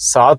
7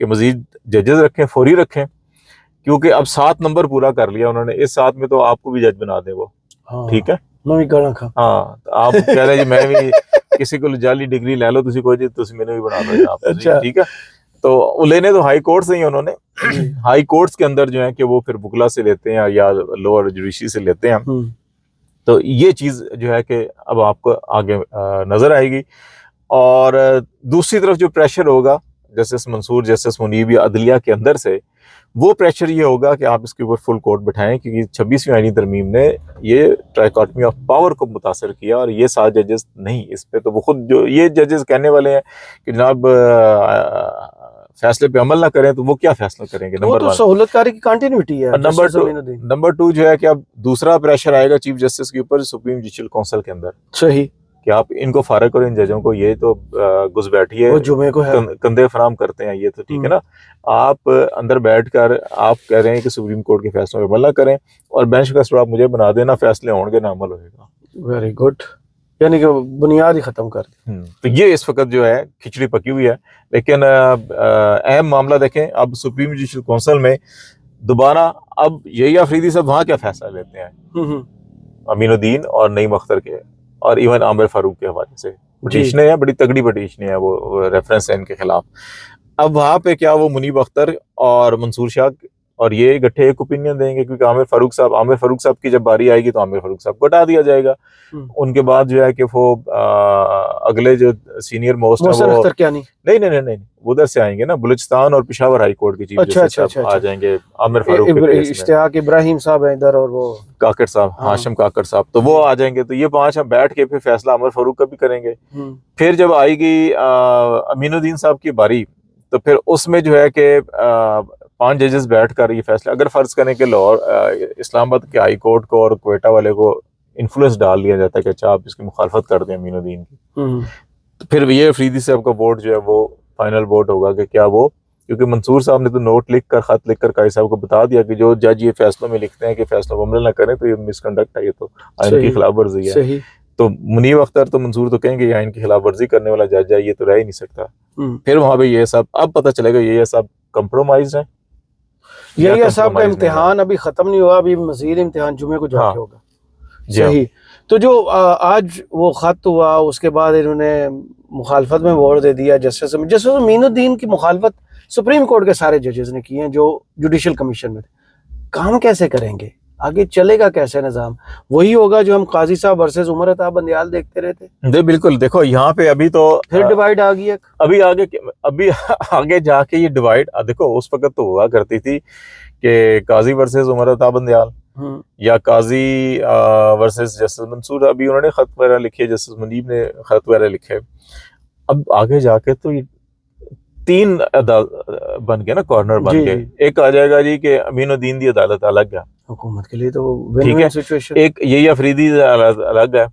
کہ مزید ججز رکھیں, فوری رکھیں, کیونکہ اب 7 نمبر پورا کر لیا انہوں نے, اس 7 میں تو آپ کو بھی جج بنا دیں وہ, ٹھیک ہے. میں بھی کرنا کھا. ہاں آپ کہہ رہے ہیں جی میں بھی کسی کو جعلی ڈگری لے لو, تسی کوئی جی تسی میں نے بھی بنا دو جناب, ٹھیک ہے. تو وہ لینے تو ہائی کورٹ سے ہی انہوں نے, ہائی کورٹس کے اندر جو ہے کہ وہ پھر وکلا سے لیتے ہیں یا لوور جوڈیشری سے لیتے ہیں. تو یہ چیز جو ہے کہ اب آپ کو آگے نظر آئے گی. اور دوسری طرف جو پریشر ہوگا جسٹس منصور, جسٹس منیب یا عدلیہ کے اندر سے, وہ پریشر یہ ہوگا کہ آپ اس کے اوپر فل کورٹ بٹھائیں, کیونکہ 26ویں آئینی ترمیم نے یہ ٹرائکاٹمی آف پاور کو متاثر کیا, اور یہ 7 ججز نہیں, اس پہ تو وہ خود جو یہ ججز کہنے والے ہیں کہ جناب فیصلے پہ عمل نہ کریں, تو وہ کیا فیصلہ کریں گے؟ وہ تو سہولت کاری کی کنٹینیوٹی ہے. نمبر 2 جو ہے کہ اب دوسرا پریشر آئے گا چیف جسٹس کے اوپر سپریم جوڈیشل کونسل کے اندر, صحیح, کہ آپ ان کو فارغ کرو, ان ججوں کو, یہ تو گھس بیٹھی ہے, وہ جمعے کو ہے, کندھے فراہم کرتے ہیں یہ تو, ٹھیک ہے نا. آپ اندر بیٹھ کر آپ کہہ رہے ہیں کہ سپریم کورٹ کے فیصلوں پہ عمل نہ کریں, اور بینچ کا سٹر آپ مجھے بنا دینا, فیصلے ہوں گے نہ عمل ہوئے گا. ویری گڈ, یعنی کہ بنیاد ہی ختم کر دی. تو یہ اس وقت جو ہے کھچڑی پکی ہوئی ہے. لیکن اہم معاملہ دیکھیں, اب سپریم جوڈیشل کونسل میں دوبارہ اب یہی آفریدی صاحب وہاں کیا فیصلہ لیتے ہیں, امین الدین اور نعیم اختر کے, اور ایون عامر فاروق کے حوالے سے پٹیشنیں ہیں, بڑی تگڑی پٹیشنیں ہیں, وہ ریفرنس ہے ان کے خلاف. اب وہاں پہ کیا وہ منیب اختر اور منصور شاہ اور یہ گٹھے ایک اوپینین دیں گے, کیونکہ عامر فاروق صاحب کی جب باری آئے گی تو عامر فاروق صاحب کو ہٹا دیا جائے گا. ان کے بعد جو ہے کہ وہ اگلے جو سینئر موسٹ نہیں وہ ادھر سے آئیں گے نا, بلوچستان اور پشاور ہائی کورٹ کے چیف جسٹس آ جائیں گے عامر فاروق کے, اشتیاق ابراہیم صاحب ہیں ادھر, اور وہ کاکڑ صاحب, ہاشم کاکڑ صاحب, تو وہ آ جائیں گے. تو یہ 5 ہم بیٹھ کے پھر فیصلہ عامر فاروق کا بھی کریں گے. پھر جب آئے گی امین الدین صاحب کی باری, تو پھر اس میں جو ہے کہ 5 ججز بیٹھ کر یہ فیصلہ, اگر فرض کریں کہ لاہور اسلام آباد کے ہائی کورٹ کو اور کوئٹہ والے کو انفلوئنس ڈال دیا جاتا ہے کہ اچھا آپ اس کی مخالفت کر دیں امین الدین کی, تو پھر یہ افریدی صاحب کا ووٹ جو ہے وہ فائنل ووٹ ہوگا کہ کیا وہ, کیونکہ منصور صاحب نے تو نوٹ لکھ کر, خط لکھ کر قاضی صاحب کو بتا دیا کہ جو جج یہ فیصلوں میں لکھتے ہیں کہ فیصلوں پر عمل نہ کریں تو یہ مس کنڈکٹ ہے, یہ تو آئین کی خلاف ورزی ہے. تو منیب اختر تو منصور تو کہیں گے یہ آئین کی خلاف ورزی کرنے والا جج ہے, یہ تو رہ ہی نہیں سکتا. پھر وہاں پہ یہ سب اب پتہ چلے گا یہ سب کمپرومائز ہیں. یہ صاحب کا امتحان ابھی ختم نہیں ہوا, ابھی مزید امتحان جمعے کو جا کے ہوگا. صحیح. تو جو آج وہ خط ہوا, اس کے بعد انہوں نے مخالفت میں ووٹ دے دیا جسٹس امین الدین کی مخالفت سپریم کورٹ کے سارے ججز نے کی ہیں جو جوڈیشل کمیشن میں تھے. کام کیسے کریں گے, آگے چلے گا کیسے نظام؟ وہی ہوگا جو ہم قاضی صاحب ورسز عمر عطا بندیال دیکھتے رہتے. جی بالکل, دیکھو یہاں پہ ابھی تو پھر ڈیوائیڈ آ گئی. ابھی آگے جا کے یہ ڈیوائیڈ, دیکھو اس وقت تو ہوا کرتی تھی کہ قاضی ورسز عمر عطا بندیال یا قاضی ورسز جسٹس منصور, ابھی انہوں نے خط وغیرہ لکھے, جسٹس منیب نے خط وغیرہ لکھے. اب آگے جا کے تو یہ 3 بن گئے نا, کارنر بن گئے. ایک آ جائے گا جی کہ امین الدین دی عدالت الگ ہے حکومت کے لیے, تو ٹھیک ہے, ایک یہی افریدی الگ ہے.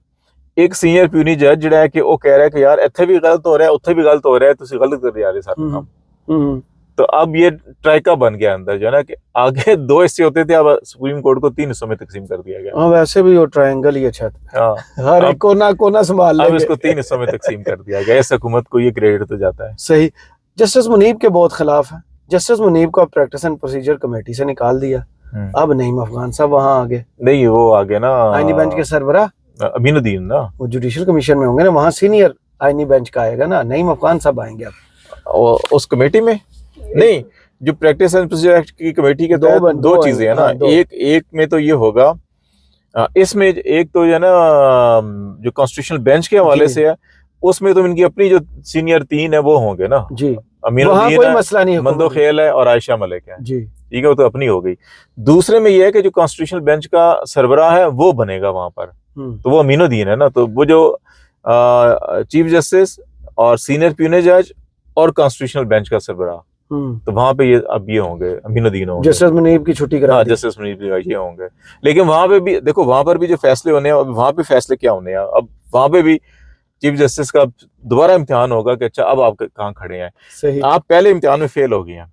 ایک سینئر پیونی جج جڑا ہے کہ وہ کہہ رہا ہے کہ یار اتھے بھی غلط ہو رہا ہے, اتھے بھی غلط ہو رہا ہے, تسی غلط کر رہے سارے کام. تو اب یہ ٹرائکا بن گیا اندر جو ہے نا, کہ آگے 2 حصے ہوتے تھے, اب سپریم کورٹ کو 3 حصوں میں تقسیم کر دیا گیا. ہاں ویسے بھی وہ ٹرائنگل ہی اچھا تھا, ہر ایک کونا سنبھال لیں گے. اب اس کو 3 حصوں میں تقسیم کر دیا گیا. اس حکومت کو یہ کریڈٹ تو جاتا ہے. صحیح. جسٹس منیب کے بہت خلاف ہیں. جسٹس منیب کو پریکٹس اینڈ پروسیجر کمیٹی سے نکال دیا. اب نعیم افغان صاحب وہاں آگے, نہیں وہ آگے نا آئینی بینچ کے سربراہ امین الدین نا, وہ جوڈیشل کمیشن میں ہوں گے نا, وہاں سینئر آئینی بینچ کا آئے گا نا, نعیم افغان صاحب آئیں گے اب اس کمیٹی میں. نہیں, جو پریکٹس اینڈ پروسیجر ایکٹ کی کمیٹی کے 2 چیزیں ہیں نا. ایک میں تو یہ ہوگا, اس میں ایک تو ہے نا جو کانسٹیٹیوشن بینچ کے حوالے سے ہے, اس میں تو ان کی اپنی جو سینئر 3 ہے وہ ہوں گے نا. جی, امین الدین ہے, مندو خیل ہے, اور عائشہ ملک ہے. جی ٹھیک ہے, وہ تو اپنی ہو گئی. دوسرے میں یہ ہے کہ جو کانسٹیٹیوشنل بینچ کا سربراہ ہے وہ بنے گا وہاں پر, تو وہ امین الدین ہے نا. تو وہ جو چیف جسٹس اور سینئر پیونی جج اور کانسٹیٹیوشنل بینچ کا سربراہ, تو وہاں پہ یہ ہوں گے امین الدین ہوں گے. جسٹس منیب کی چھٹی کرا دی. جسٹس منیب یہ ہوں گے. لیکن وہاں پہ بھی دیکھو, وہاں پر بھی جو فیصلے ہونے ہیں, وہاں پہ فیصلے کیا ہونے ہیں, اب وہاں پہ بھی چیف جسٹس کا دوبارہ امتحان ہوگا کہ اچھا اب آپ کہاں کھڑے ہیں. صحیح. آپ پہلے امتحان میں فیل ہو گئے ہیں,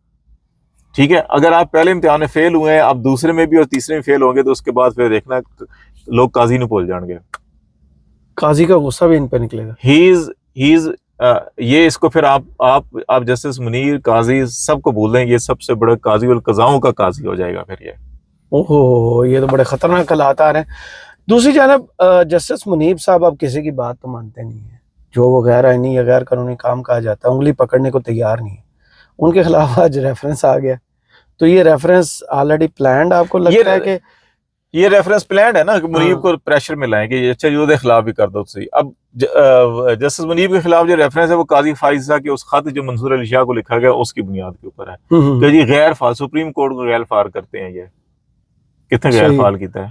ٹھیک ہے, اگر آپ پہلے امتحان میں فیل ہوئے ہیں, آپ دوسرے میں بھی اور تیسرے میں فیل ہوں گے, تو اس کے بعد پھر دیکھنا لوگ قاضی نہیں بھول جان گے. قاضی کا غصہ بھی ان پہ نکلے گا. ہی از یہ اس کو پھر آپ جسٹس منیر قاضی سب کو بول دیں، یہ سب سے بڑا قاضی القضاؤں کا قاضی ہو جائے گا پھر یہ. اوہ یہ تو بڑے خطرناک حالات آ رہے ہیں. دوسری جانب جسٹس منیب صاحب اب کسی کی بات تو مانتے نہیں ہیں، جو وہ غیر آئینی یا غیر قانونی کام کہا جاتا ہے انگلی پکڑنے کو تیار نہیں ہے. ان کے خلاف آج ریفرنس آ گیا، تو یہ ریفرنس آلریڈی پلانڈ آپ کو لگتا ہے کہ یہ ریفرنس پلانڈ ہے نا کہ منیب کو پریشر میں لائیں کہ اچھا جو خلاف بھی کر دو صحیح. اب جسٹس منیب کے خلاف جو ریفرنس ہے وہ قاضی فائزہ کے اس خط جو منصور علی شاہ کو لکھا گیا اس کی بنیاد کے اوپر ہے کہ جی غیر فعال سپریم کورٹ کو غیر فعال کرتے ہیں. یہ کتنے غیر فعال کیتا ہے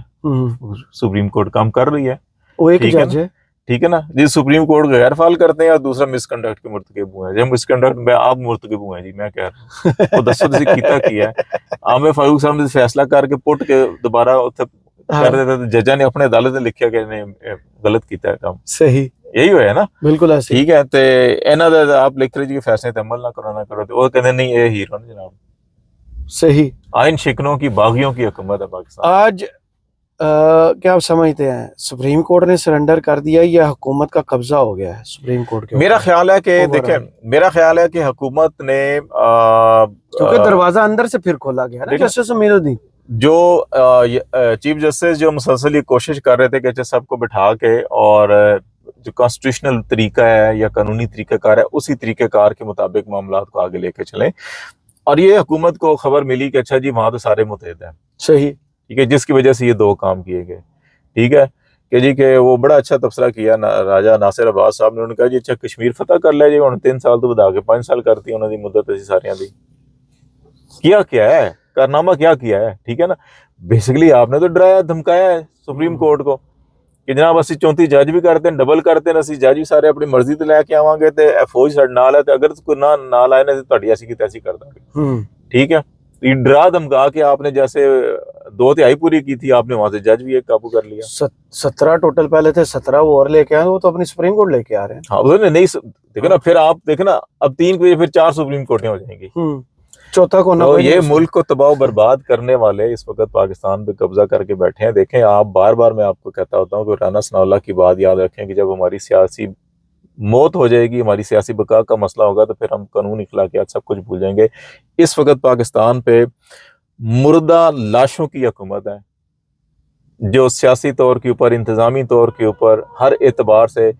سپریم کورٹ کام کر رہی ہے، وہ ایک جج ہے، ٹھیک ہے نا جی. سپریم کورٹ غیر فعال کرتے ہیں اور دوسرا مس کنڈکٹ کے مرتکب ہوئے ہیں. جب مس کنڈکٹ میں آپ مرتکب ہوئے ہیں جی، میں کہہ رہا ہوں وہ دسو تسی کیتا کیا ہے. عامر فاروق صاحب نے فیصلہ کر کے پٹ کے دوبارہ کر دیتا تو ججا نے اپنے عدالت نے لکھیا کہ غلط کیتا ہے کام. صحیح یہی ہوا ہے نا، بالکل ایسے ٹھیک ہے. تے انہاں دا آپ لکھ رہے جی فیصلے تے عمل نہ کرو تے وہ کہندے نہیں یہ ہیرو نا جناب. صحیح آئین شکنوں کی باغیوں کی حکومت ہے پاکستان. آج کیا آپ سمجھتے ہیں سپریم کورٹ نے سرنڈر کر دیا یا حکومت کا قبضہ ہو گیا ہے سپریم کورٹ کے؟ میرا خیال ہے کہ دیکھیں، میرا خیال ہے کہ حکومت نے کیونکہ دروازہ اندر سے پھر کھولا گیا نا جسٹس امیر الدین. جو چیف جسٹس جو مسلسل یہ کوشش کر رہے تھے کہ اچھا سب کو بٹھا کے اور جو کانسٹیٹیوشنل طریقہ ہے یا قانونی طریقہ کار ہے اسی طریقہ کار کے مطابق معاملات کو آگے لے کے چلیں، اور یہ حکومت کو خبر ملی کہ اچھا جی وہاں تو سارے متحد ہیں. صحیح ٹھیک ہے، جس کی وجہ سے یہ دو کام کیے گئے. ٹھیک ہے کہ جی کہ وہ بڑا اچھا تبصرہ کیا راجہ ناصر عباس صاحب نے. انہوں نے کہا جی اچھا کشمیر فتح کر لے جی، انہوں نے 3 سال تو بدا کے 5 سال کرتی انہوں نے مدت اسی ساریاں دی. کیا ہے کارنامہ کیا ہے. ٹھیک ہے نا، بیسیکلی آپ نے تو ڈرایا دھمکایا ہے سپریم کورٹ کو کہ جناب اسی 34 جج بھی کرتے ہیں ڈبل کرتے ہیں، اسی جج بھی سارے اپنی مرضی تے لے کے آواں گے تے فوج ساڈے نال ہے تے اگر کوئی نہ لائے نا تے تہاڈی ایسی کی تیسی کر دیں گے. ٹھیک ہے، یہ ڈرا دھمکا کے آپ نے جیسے 2/3 پوری کی تھی، آپ نے وہاں سے جج بھی ایک قابو کر لیا. 17 ٹوٹل پہلے تھے، 17 وہ اور لے کے آئے، وہ تو اپنی سپریم کورٹ لے کے آ رہے ہیں. ہاں نہیں دیکھو نا، پھر آپ دیکھیں نا اب 3 بجے پھر 4 سپریم کورٹیں ہو جائیں گی. چوتھا کو نہ یہ ملک کو تباہ و برباد کرنے والے اس وقت پاکستان پہ قبضہ کر کے بیٹھے ہیں. دیکھیں آپ بار بار میں آپ کو کہتا ہوتا ہوں کہ رانا ثناء اللہ کی بات یاد رکھیں کہ جب ہماری سیاسی موت ہو جائے گی، ہماری سیاسی بقا کا مسئلہ ہوگا تو پھر ہم قانون اخلاقیات سب کچھ بھول جائیں گے. اس وقت پاکستان پہ مردہ لاشوں کی حکومت ہے جو سیاسی طور کے اوپر، انتظامی طور کے اوپر، ہر اعتبار سے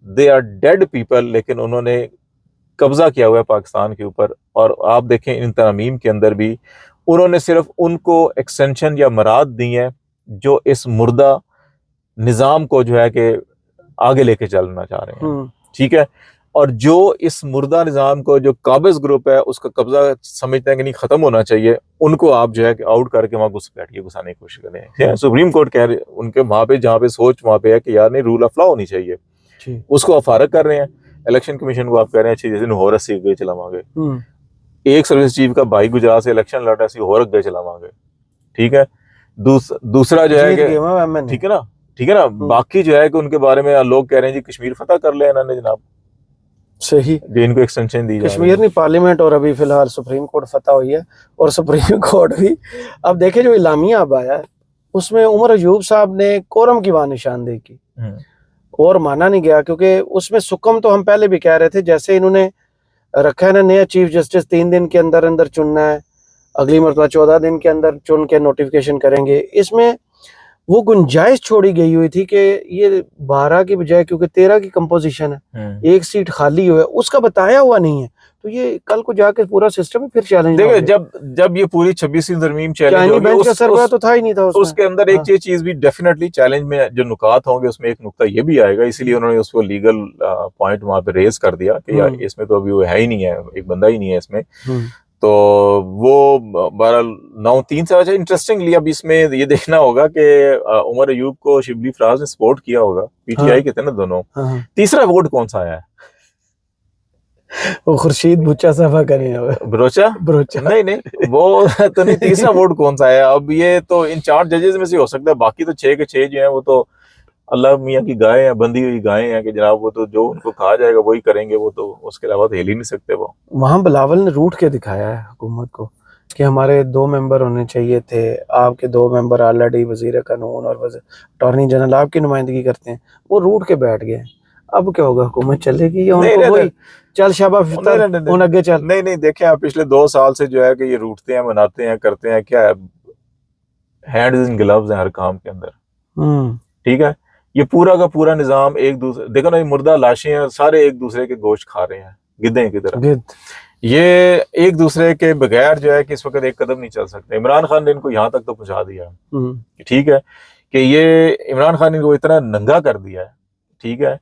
دے آر ڈیڈ پیپل، لیکن انہوں نے قبضہ کیا ہوا ہے پاکستان کے اوپر. اور آپ دیکھیں ان ترامیم کے اندر بھی انہوں نے صرف ان کو ایکسٹینشن یا مراد دی ہیں جو اس مردہ نظام کو جو ہے کہ آگے لے کے چلنا چاہ رہے ہیں. ٹھیک ہے، اور جو اس مردہ نظام کو جو قابض گروپ ہے اس کا قبضہ سمجھتے ہیں کہ نہیں ختم ہونا چاہیے، ان کو آپ جو ہے کہ آؤٹ کر کے وہاں گھسانے کی کوشش کریں. سپریم کورٹ کہہ رہے ان کے وہاں پہ جہاں پہ سوچ وہاں پہ ہے کہ یار نہیں رول آف لا ہونی چاہیے، اس کو آپ فارغ کر رہے ہیں. الیکشن کمیشن کو آپ کہہ رہے ہیں اچھی جیسے ہو رسی گئے چلاواں گے. ایک سروس چیف کا بھائی گجرات سے الیکشن لڑ رہا ہے اسی ہو رک گئے چلاواں گے. ٹھیک ہے، دوسرا جو ہے کہ ٹھیک ہے نا، باقی جو ہے کہ ان کے بارے میں لوگ کہہ رہے ہیں جی کشمیر فتح کر لے انہوں نے جناب. صحیح، جو ان کو ایکسٹینشن دی کشمیر نہیں پارلیمنٹ، اور ابھی فی الحال سپریم کورٹ فتح ہوئی ہے. اور سپریم کورٹ بھی اب دیکھیں جو اعلامیہ اب آیا ہے اس میں عمر ایوب صاحب نے کورم کی وہاں نشاندہی کی اور مانا نہیں گیا، کیونکہ اس میں سکم تو ہم پہلے بھی کہہ رہے تھے جیسے انہوں نے رکھا ہے نا نیا چیف جسٹس 3 دن کے اندر چننا ہے، اگلی مرتبہ 14 دن کے اندر چن کے نوٹیفیکیشن کریں گے. اس میں وہ گنجائش چھوڑی گئی ہوئی تھی کہ یہ 12 کی بجائے کیونکہ 13 کی کمپوزیشن ہے، 1 سیٹ خالی ہوا ہے، اس کا بتایا ہوا نہیں ہے. تو یہ کل کو جا کے پورا سسٹم پھر چیلنج دیکھیں جب یہ پوری 26ویں ترمیم چیلنج ہوگی بینچ کا سربراہ تو تھا ہی نہیں تھا اس کے اندر ایک چیز بھی ڈیفینیٹلی چیلنج میں جو نکات ہوں گے اس میں ایک نقطہ یہ بھی آئے گا، اسی لیے انہوں نے اس کو لیگل پوائنٹ وہاں پہ ریز کر دیا کہ یار اس میں تو ابھی وہ ہے ہی نہیں ہے، ایک بندہ ہی نہیں ہے اس میں. تو وہ 9/3 سے وجہ انٹرسٹنگلی اب اس میں یہ دیکھنا ہوگا کہ عمر ایوب کو شبلی فراز نے سپورٹ کیا ہوگا، پی ٹی آئی کے تھے نا دونوں. تیسرا ووٹ کون سا آیا ہے؟ وہ خورشید بچا صاحب کا نہیں، بروچا نہیں وہ تو نہیں. تیسرا ووٹ کون سا ہے؟ اب یہ تو ان 4 ججز میں سے ہو سکتا ہے، باقی تو 6 کے 6 جو ہیں وہ تو اللہ میاں کی گائے ہیں، بندھی ہوئی گائے ہیں کہ جناب وہ تو جو ان کو کہا جائے گا وہی کریں گے، وہ تو اس کے علاوہ تو ہل ہی نہیں سکتے. وہ وہاں بلاول نے روٹ کے دکھایا ہے حکومت کو کہ ہمارے 2 ممبر ہونے چاہیے تھے، آپ کے 2 ممبر آلریڈی وزیر قانون اور اٹارنی جنرل آپ کی نمائندگی کرتے ہیں، وہ روٹ کے بیٹھ گئے. اب کیا ہوگا, حکومت چلے گی یا ان نہیں کو نہیں وہی چل شابہ نہیں فطر نہیں نہیں ان اگے چل؟ نہیں نہیں دیکھیں آپ پچھلے 2 سال سے جو ہے کہ یہ روٹتے ہیں, مناتے ہیں, کرتے ہیں, کیا ہے, ہینڈز ان گلوز ہیں ہر کام کے اندر. ٹھیک ہے, یہ پورا کا پورا نظام ایک دوسرے, دیکھو نا یہ مردہ لاشیں ہیں, سارے ایک دوسرے کے گوشت کھا رہے ہیں گدھے کی طرح. گد یہ ایک دوسرے کے بغیر جو ہے کہ اس وقت ایک قدم نہیں چل سکتے. عمران خان نے ان کو یہاں تک تو پہنچا دیا ہے, ٹھیک ہے, کہ یہ عمران خان نے ان کو اتنا ننگا کر دیا ہے, ٹھیک ہے,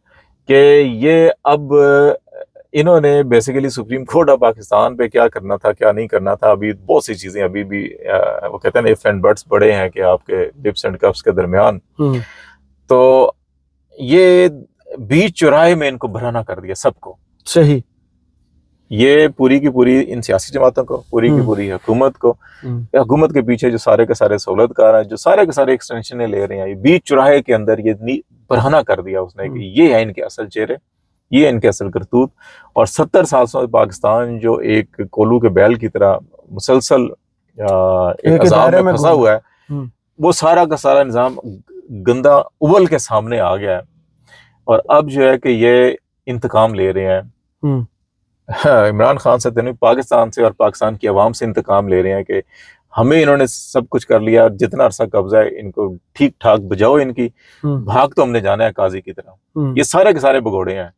کہ یہ اب انہوں نے basically supreme court of Pakistan پہ کیا کرنا تھا کیا نہیں کرنا تھا, ابھی بہت سی چیزیں ابھی بھی وہ کہتے ہیں نا ایف اینڈ بٹس بڑے ہیں کہ آپ کے لپس اینڈ کپس کے درمیان. تو یہ بیچ چوراہے میں ان کو بھرانا کر دیا سب کو. صحیح, یہ پوری کی پوری ان سیاسی جماعتوں کو, پوری کی پوری حکومت کو, حکومت کے پیچھے جو سارے کے سارے سہولت کار ہیں, جو سارے کے سارے ایکسٹینشنیں لے رہے ہیں, یہ بیچ چوراہے کے اندر یہ بڑھانا کر دیا اس نے کہ یہ ہے ان کے اصل چہرے, یہ ہے ان کے اصل کرتوت. اور 70 سال سے پاکستان جو ایک کولو کے بیل کی طرح مسلسل ایک عذاب میں پھنسا ہوا ہے, وہ سارا کا سارا نظام گندا ابل کے سامنے آ گیا ہے. اور اب جو ہے کہ یہ انتقام لے رہے ہیں عمران خان سے, پاکستان سے اور پاکستان کی عوام سے انتقام لے رہے ہیں کہ ہمیں انہوں نے سب کچھ کر لیا, جتنا عرصہ قبضہ ہے ان کو ٹھیک ٹھاک بجاؤ, ان کی بھاگ تو ہم نے جانا ہے قاضی کی طرح. یہ سارے کے سارے بگوڑے ہیں,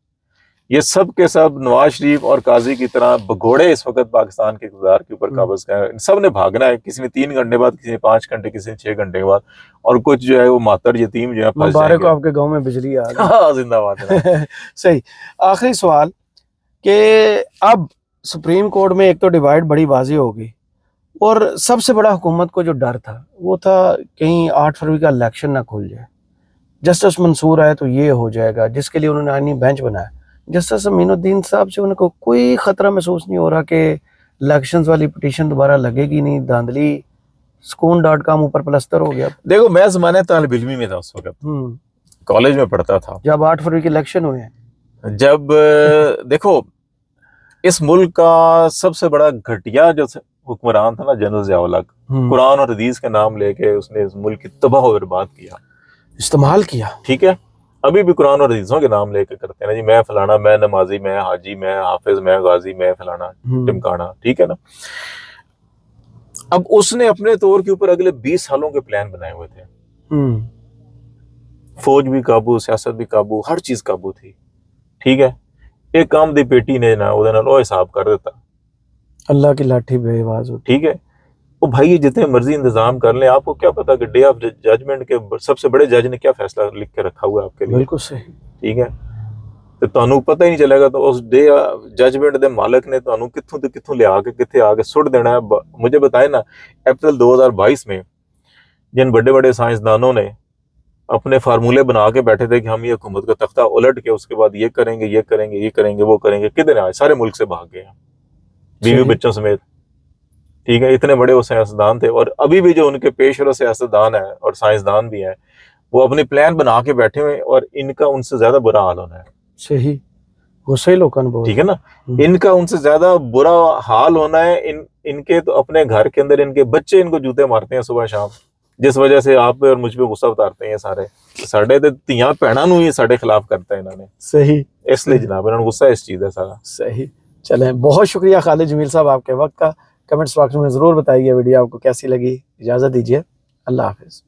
یہ سب کے سب نواز شریف اور قاضی کی طرح بگوڑے اس وقت پاکستان کے اقتدار کے اوپر قابض ہیں. سب نے بھاگنا ہے, کسی نے 3 گھنٹے بعد, کسی نے 5 گھنٹے, کسی نے 6 گھنٹے کے بعد, اور کچھ جو ہے وہ ماتر یتیم جو ہے پھنس جائیں مبارک گے. آپ کے گاؤں میں بجلی آ گئی. ہاں زندہ باد. صحیح. آخری سوال کہ اب سپریم کورٹ میں ایک تو ڈیوائیڈ بڑی واضح ہوگی, اور سب سے بڑا حکومت کو جو ڈر تھا وہ تھا کہیں 8 فروری کا الیکشن نہ کھل جائے, جسٹس منصور آئے تو یہ ہو جائے گا, جس کے لیے انہوں نے آئینی بینچ بنایا. جسٹس امین الدین صاحب سے ان کو کوئی خطرہ محسوس نہیں ہو رہا کہ الیکشنز والی پٹیشن دوبارہ لگے گی نہیں؟ دھاندلی سکون.com اوپر پلستر ہو گیا. دیکھو میں زمانہ طالب علمی میں تھا اس وقت, کالج میں پڑھتا تھا جب 8 فروری کے الیکشن ہوئے ہیں. جب دیکھو اس ملک کا سب سے بڑا گھٹیا جو حکمران تھا نا جنرل ضیاء الحق, قرآن اور حدیث کا نام لے کے اس نے اس ملک کی تباہ و برباد کیا, استعمال کیا. ٹھیک ہے, ابھی بھی قرآن اور حدیثوں کے نام لے کے کرتے ہیں نا جی, میں فلانا, میں نمازی, میں حاجی, میں حافظ, میں غازی, میں فلانا ٹمکانا, ٹھیک ہے نا. اب اس نے اپنے طور کے اوپر اگلے 20 سالوں کے پلان بنائے ہوئے تھے, فوج بھی قابو, سیاست بھی قابو, ہر چیز قابو تھی, ٹھیک ہے. ایک کام دی پیٹی نے نا وہ حساب کر دیتا, اللہ کی لاٹھی بے آواز ہوتی. ٹھیک ہے. وہ بھائی جتنے مرضی انتظام کر لیں, آپ کو کیا پتا کہ ڈے آف ججمنٹ کے سب سے بڑے جج نے کیا فیصلہ لکھ کے رکھا ہوا ہے آپ کے لیے. بالکل صحیح. ٹھیک ہے, تو تانوں پتہ ہی نہیں چلے گا, تو اس ڈے ججمنٹ دے مالک نے تانوں کتھوں تے کتھوں لے آ کے کتھے آ کے سٹ دینا ہے. مجھے بتائیں نا, اپریل 2022 میں جن بڑے بڑے سائنسدانوں نے اپنے فارمولے بنا کے بیٹھے تھے کہ ہم یہ حکومت کا تختہ الٹ کے اس کے بعد یہ کریں گے, یہ کریں گے, یہ کریں گے, وہ کریں گے, کدھر آئے؟ سارے ملک سے بھاگ گئے ہیں, بیوی بچوں سمیت. ٹھیک ہے, اتنے بڑے وہ سیاستدان تھے, اور ابھی بھی جو ان کے پیش رو سیاستدان ہیں اور سائنسدان بھی ہیں, وہ اپنے پلان بنا کے بیٹھے ہوئے, اور ان کا ان سے زیادہ برا حال ہونا ہے. صحیح, غصے لوکاں بہت. ٹھیک ہے نا, ان کا ان سے زیادہ برا حال ہونا ہے. ان کے تو اپنے گھر کے اندر ان کے بچے ان کو جوتے مارتے ہیں صبح شام, جس وجہ سے آپ پہ اور مجھ پہ غصہ اتارتے ہیں سارے. ساڑھے تے تیاں بھیناں نوں ہی ساڑھے خلاف کرتا ہے انہوں نے. صحیح, اس لیے جناب انہوں نے غصہ اس چیز ہے سارا. صحیح. چلیں, بہت شکریہ خالد جمیل صاحب آپ کے وقت کا. کمنٹس باکس میں ضرور بتائیے ویڈیو آپ کو کیسی لگی. اجازت دیجیے, اللہ حافظ.